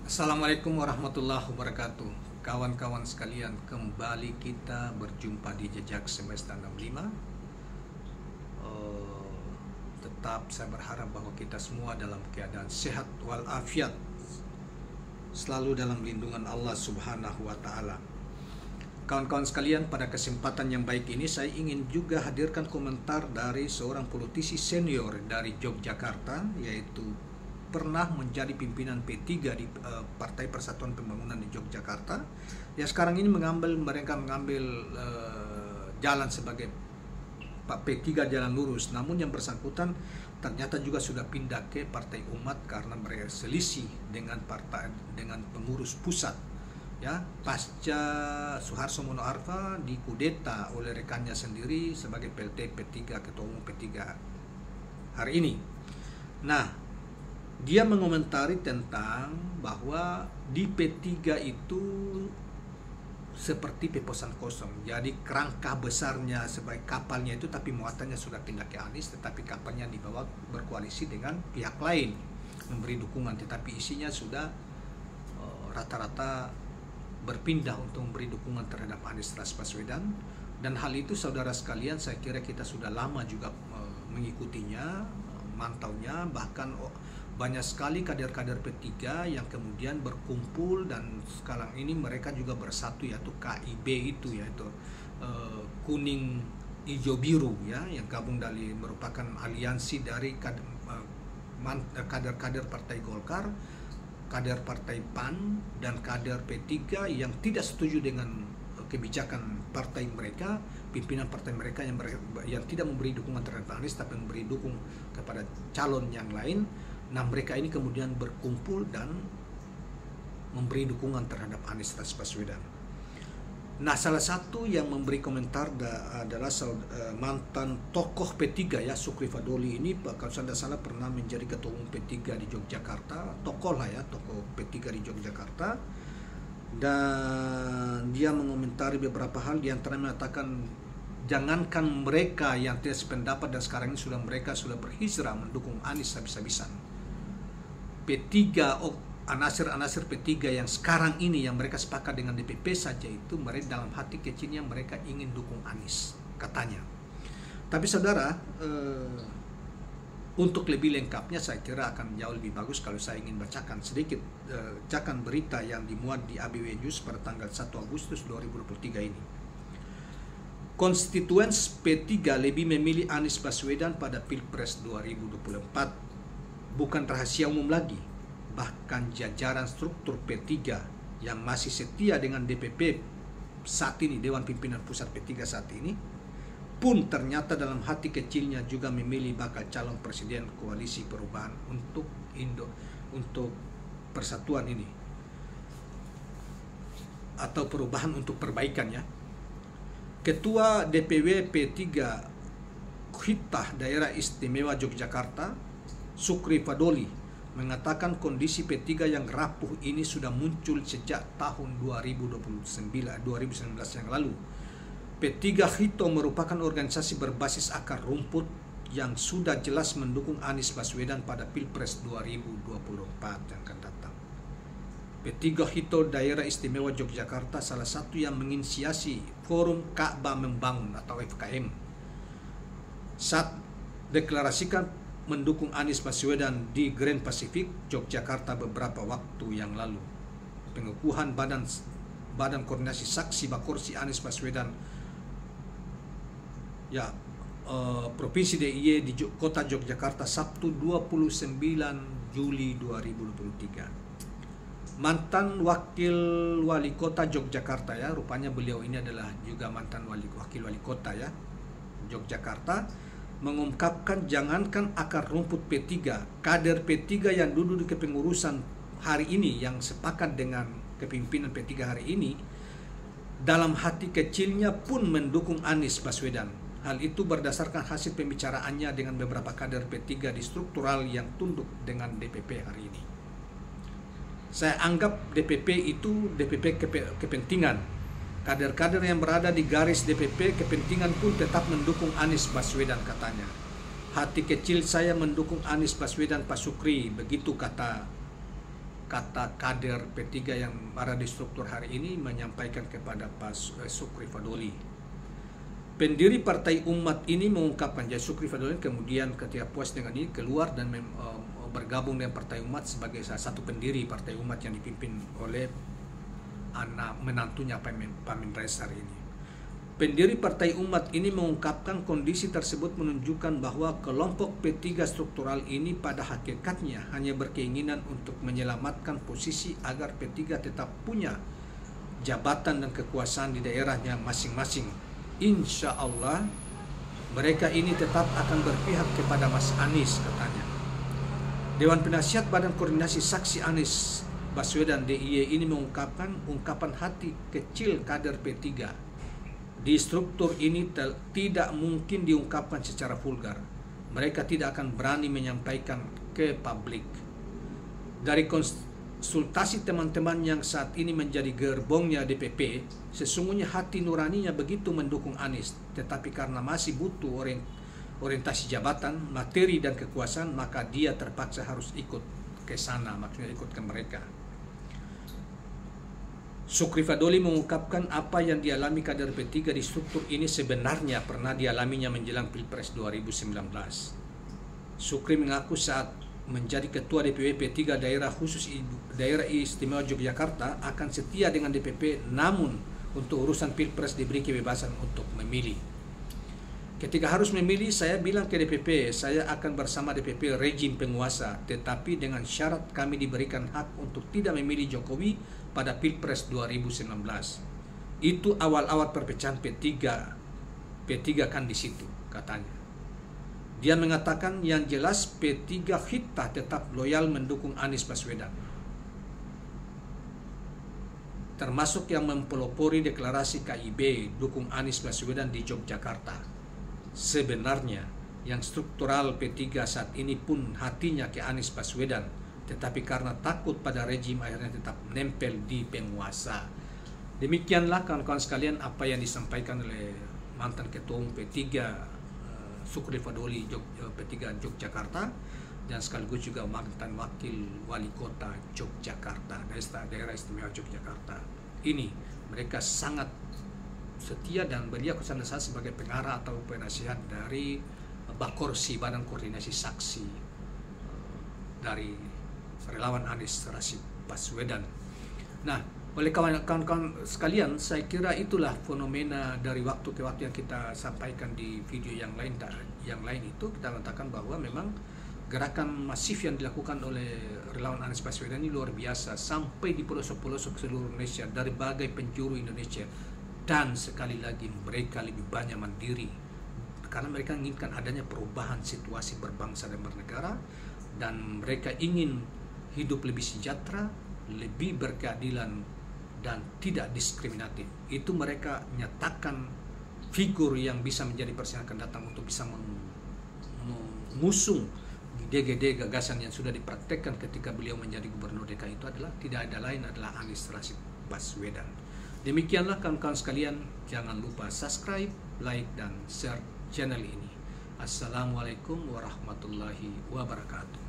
Assalamualaikum warahmatullahi wabarakatuh. Kawan-kawan sekalian, kembali kita berjumpa di Jejak Semesta 65. Tetap saya berharap bahwa kita semua dalam keadaan sehat walafiat, selalu dalam lindungan Allah Subhanahu wa Ta'ala. Kawan-kawan sekalian, pada kesempatan yang baik ini saya ingin juga hadirkan komentar dari seorang politisi senior dari Yogyakarta, yaitu pernah menjadi pimpinan P3 di Partai Persatuan Pembangunan di Yogyakarta. Ya, sekarang ini mereka mengambil jalan sebagai Pak P3 jalan lurus. Namun yang bersangkutan ternyata juga sudah pindah ke Partai Umat karena mereka selisih dengan pengurus pusat. Ya, pasca Suharto Mono Arfa dikudeta oleh rekannya sendiri sebagai PLT P3, ketua umum P3 hari ini. Nah, dia mengomentari tentang bahwa di P3 itu seperti peposan kosong. Jadi kerangka besarnya sebagai kapalnya itu, tapi muatannya sudah pindah ke Anies, tetapi kapalnya dibawa berkoalisi dengan pihak lain memberi dukungan, tetapi isinya sudah rata-rata berpindah untuk memberi dukungan terhadap Anies Baswedan. Dan hal itu saudara sekalian, saya kira kita sudah lama juga mengikutinya, mantaunya, bahkan banyak sekali kader-kader P3 yang kemudian berkumpul dan sekarang ini mereka juga bersatu, yaitu KIB itu, yaitu kuning hijau biru ya, yang gabung dari merupakan aliansi dari kader-kader Partai Golkar, kader Partai PAN, dan kader P3 yang tidak setuju dengan kebijakan partai mereka, pimpinan partai mereka yang tidak memberi dukungan terhadap Anies tapi memberi dukung kepada calon yang lain. Nah, mereka ini kemudian berkumpul dan memberi dukungan terhadap Anies Baswedan. Nah, salah satu yang memberi komentar adalah mantan tokoh P3 ya, Sukri Fadoli ini, kalau saya tidak salah pernah menjadi ketua umum P3 di Yogyakarta, tokoh lah ya, tokoh P3 di Yogyakarta. Dan dia mengomentari beberapa hal, diantaranya mengatakan jangankan mereka yang tidak sependapat dan sekarang ini mereka sudah berhijrah mendukung Anies habis-habisan. P3, anasir-anasir P3 yang sekarang ini yang mereka sepakat dengan DPP saja itu, mereka dalam hati kecilnya mereka ingin dukung Anies, katanya. Tapi saudara, untuk lebih lengkapnya saya kira akan jauh lebih bagus kalau saya ingin bacakan sedikit berita yang dimuat di ABW News pada tanggal 1 Agustus 2023 ini. Konstituen P3 lebih memilih Anies Baswedan pada Pilpres 2024. Bukan rahasia umum lagi, bahkan jajaran struktur P3 yang masih setia dengan DPP saat ini, Dewan Pimpinan Pusat P3 saat ini, pun ternyata dalam hati kecilnya juga memilih bakal calon presiden koalisi perubahan untuk persatuan ini, atau perubahan untuk perbaikan ya. Ketua DPW P3 Hitah Daerah Istimewa Yogyakarta, Sukri Fadoli, mengatakan kondisi P3 yang rapuh ini sudah muncul sejak tahun 2019 yang lalu. P3 Hito merupakan organisasi berbasis akar rumput yang sudah jelas mendukung Anies Baswedan pada Pilpres 2024 yang akan datang. P3 Hito Daerah Istimewa Yogyakarta salah satu yang menginisiasi Forum Ka'bah Membangun atau FKM saat deklarasikan mendukung Anies Baswedan di Grand Pacific, Yogyakarta beberapa waktu yang lalu. Pengukuhan Badan Koordinasi Saksi Bakorsi Anies Baswedan ya, Provinsi DIY di Kota Yogyakarta Sabtu 29 Juli 2023. Mantan Wakil Wali Kota Yogyakarta ya, rupanya beliau ini adalah juga mantan Wakil Wali Kota ya, Yogyakarta, mengungkapkan jangankan akar rumput P3, kader P3 yang duduk di kepengurusan hari ini yang sepakat dengan kepimpinan P3 hari ini, dalam hati kecilnya pun mendukung Anies Baswedan. Hal itu berdasarkan hasil pembicaraannya dengan beberapa kader P3 di struktural yang tunduk dengan DPP hari ini. Saya anggap DPP itu DPP kepentingan. Kader-kader yang berada di garis DPP kepentingan pun tetap mendukung Anies Baswedan, katanya. Hati kecil saya mendukung Anies Baswedan, Pak Sukri, begitu kata kata kader P3 yang ada di struktur hari ini menyampaikan kepada Pak Sukri Fadoli. Pendiri Partai Umat ini mengungkapkan, jadi Sukri Fadoli kemudian ketika puas dengan ini keluar dan bergabung dengan Partai Umat sebagai salah satu pendiri Partai Umat yang dipimpin oleh anak menantunya Pak Amin Rais hari ini. Pendiri Partai Umat ini mengungkapkan kondisi tersebut menunjukkan bahwa kelompok P3 struktural ini pada hakikatnya hanya berkeinginan untuk menyelamatkan posisi agar P3 tetap punya jabatan dan kekuasaan di daerahnya masing-masing. Insya Allah mereka ini tetap akan berpihak kepada Mas Anies, katanya. Dewan Penasihat Badan Koordinasi Saksi Anies Baswedan DIY ini mengungkapkan ungkapan hati kecil kader P3. Di struktur ini tidak mungkin diungkapkan secara vulgar. Mereka tidak akan berani menyampaikan ke publik. Dari konsultasi teman-teman yang saat ini menjadi gerbongnya DPP, sesungguhnya hati nuraninya begitu mendukung Anies, tetapi karena masih butuh orientasi jabatan, materi dan kekuasaan, maka dia terpaksa harus ikut ke sana, maksudnya ikut ke mereka. Sukri Fadoli mengungkapkan apa yang dialami kader P3 di struktur ini sebenarnya pernah dialaminya menjelang Pilpres 2019. Sukri mengaku saat menjadi ketua DPW P3 Daerah Istimewa Yogyakarta akan setia dengan DPP, namun untuk urusan Pilpres diberi kebebasan untuk memilih. Ketika harus memilih, saya bilang ke DPP, saya akan bersama DPP rejim penguasa, tetapi dengan syarat kami diberikan hak untuk tidak memilih Jokowi pada Pilpres 2019. Itu awal-awal perpecahan P3 kan di situ, katanya. Dia mengatakan yang jelas P3 kita tetap loyal mendukung Anies Baswedan, termasuk yang mempelopori deklarasi KIB dukung Anies Baswedan di Yogyakarta. Sebenarnya yang struktural P3 saat ini pun hatinya ke Anies Baswedan, tetapi karena takut pada rejim akhirnya tetap nempel di penguasa. Demikianlah kawan-kawan sekalian apa yang disampaikan oleh mantan ketua umum P3 Sukri Fadoli P3 Yogyakarta, dan sekaligus juga mantan wakil wali kota Yogyakarta, daerah istimewa Yogyakarta. Ini mereka sangat setia dan beliau kesana sebagai pengarah atau penasihat dari Bakorsi, Badan Koordinasi Saksi dari relawan Anies Rashid Baswedan. Nah, oleh kawan-kawan sekalian, saya kira itulah fenomena dari waktu ke waktu yang kita sampaikan di video yang lain. Itu kita katakan bahwa memang gerakan masif yang dilakukan oleh relawan Anies Baswedan ini luar biasa, sampai di pelosok-pelosok seluruh Indonesia, dari berbagai penjuru Indonesia. Dan sekali lagi mereka lebih banyak mandiri karena mereka inginkan adanya perubahan situasi berbangsa dan bernegara, dan mereka ingin hidup lebih sejahtera, lebih berkeadilan dan tidak diskriminatif. Itu mereka nyatakan figur yang bisa menjadi presiden akan datang untuk bisa mengusung DGD gagasan yang sudah dipraktekkan ketika beliau menjadi gubernur DKI. Itu adalah tidak ada lain adalah Anies Rashid Baswedan. Demikianlah kawan-kawan sekalian, jangan lupa subscribe, like, dan share channel ini. Assalamualaikum warahmatullahi wabarakatuh.